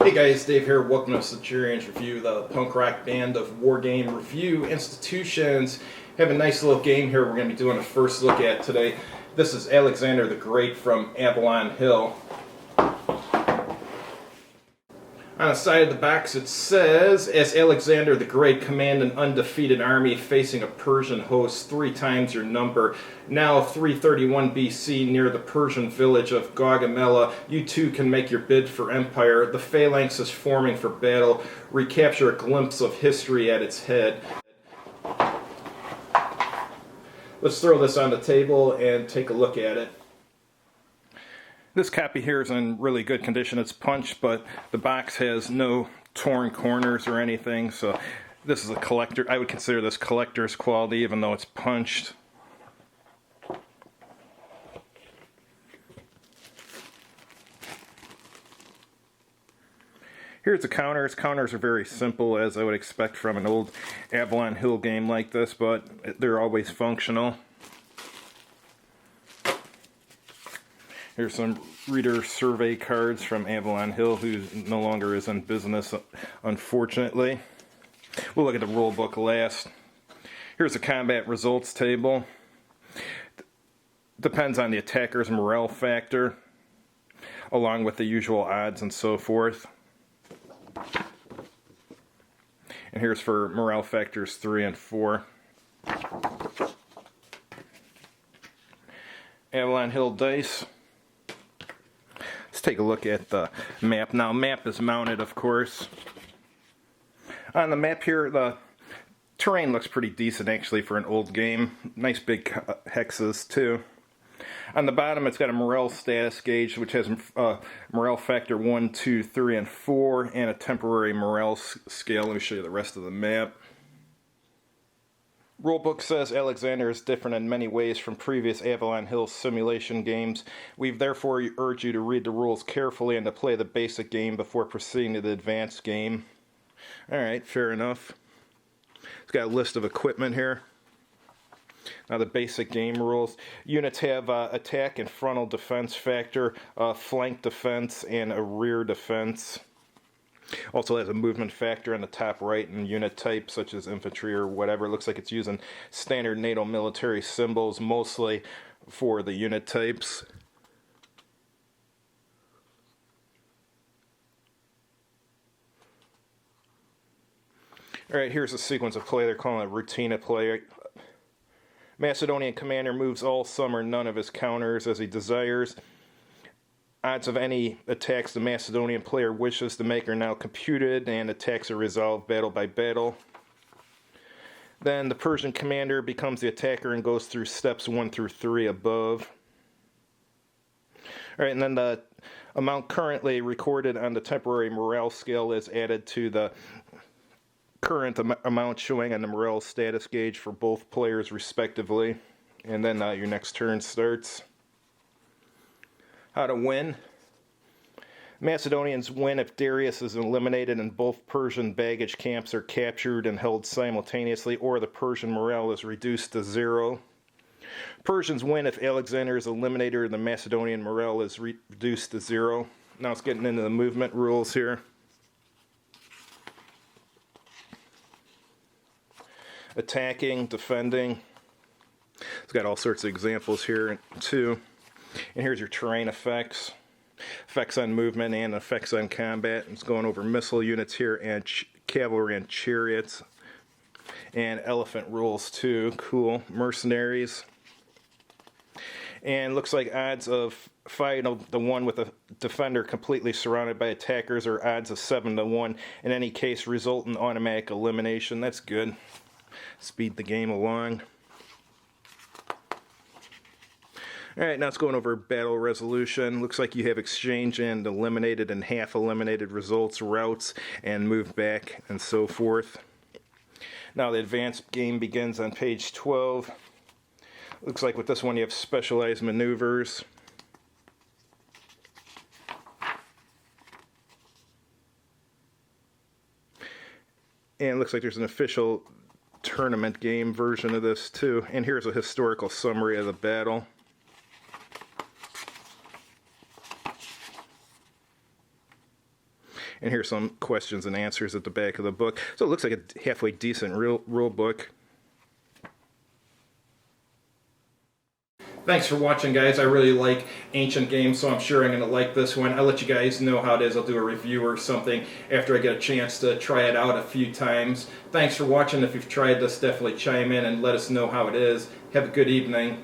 Hey guys, Dave here. Welcome to Centurion's Review, the punk rock band of wargame review institutions. Have a nice little game here we're going to be doing a first look at today. This is Alexander the Great from Avalon Hill. On the side of the box it says, as Alexander the Great command an undefeated army facing a Persian host 3 times your number. Now 331 BC near the Persian village of Gaugamela, you too can make your bid for empire. The phalanx is forming for battle. Recapture a glimpse of history at its head. Let's throw this on the table and take a look at it. This copy here is in really good condition. It's punched, but the box has no torn corners or anything, so this is a collector. I would consider this collector's quality, even though it's punched. Here's the counters. Counters are very simple, as I would expect from an old Avalon Hill game like this, but they're always functional. Here's some reader survey cards from Avalon Hill, who no longer is in business, unfortunately. We'll look at the rulebook last. Here's the combat results table. Depends on the attacker's morale factor, along with the usual odds and so forth. And here's for morale factors 3 and 4. Avalon Hill dice. Let's take a look at the map. Now, map is mounted, of course. On the map here, the terrain looks pretty decent, actually, for an old game. Nice big hexes, too. On the bottom, it's got a morale status gauge, which has morale factor 1, 2, 3, and 4, and a temporary morale scale. Let me show you the rest of the map. Rulebook says Alexander is different in many ways from previous Avalon Hill simulation games. We therefore urge you to read the rules carefully and to play the basic game before proceeding to the advanced game. Alright, fair enough. It's got a list of equipment here. Now the basic game rules. Units have attack and frontal defense factor, flank defense, and a rear defense. Also has a movement factor on the top right and unit type, such as infantry or whatever. It looks like it's using standard NATO military symbols, mostly for the unit types. Alright, here's a sequence of play. They're calling it routine of play. Macedonian commander moves all, some, or none of his counters as he desires. Odds of any attacks the Macedonian player wishes to make are now computed, and attacks are resolved battle by battle. Then the Persian commander becomes the attacker and goes through steps 1 through 3 above. Alright, and then the amount currently recorded on the temporary morale scale is added to the current amount showing on the morale status gauge for both players respectively. And then your next turn starts. How to win. Macedonians win if Darius is eliminated and both Persian baggage camps are captured and held simultaneously, or the Persian morale is reduced to 0. Persians win if Alexander is eliminated and the Macedonian morale is reduced to 0. Now it's getting into the movement rules here. Attacking, defending. It's got all sorts of examples here too. And here's your terrain effects. Effects on movement and effects on combat. It's going over missile units here and cavalry and chariots. And elephant rules too. Cool. Mercenaries. And looks like odds of fighting the one with a defender completely surrounded by attackers are odds of 7 to 1. In any case, result in automatic elimination. That's good. Speed the game along. Alright, now it's going over battle resolution. Looks like you have exchange and eliminated and half eliminated results, routes, and move back, and so forth. Now the advanced game begins on page 12. Looks like with this one you have specialized maneuvers. And it looks like there's an official tournament game version of this too. And here's a historical summary of the battle. And here's some questions and answers at the back of the book. So it looks like a halfway decent rule book. Thanks for watching, guys. I really like ancient games, so I'm sure I'm going to like this one. I'll let you guys know how it is. I'll do a review or something after I get a chance to try it out a few times. Thanks for watching. If you've tried this, definitely chime in and let us know how it is. Have a good evening.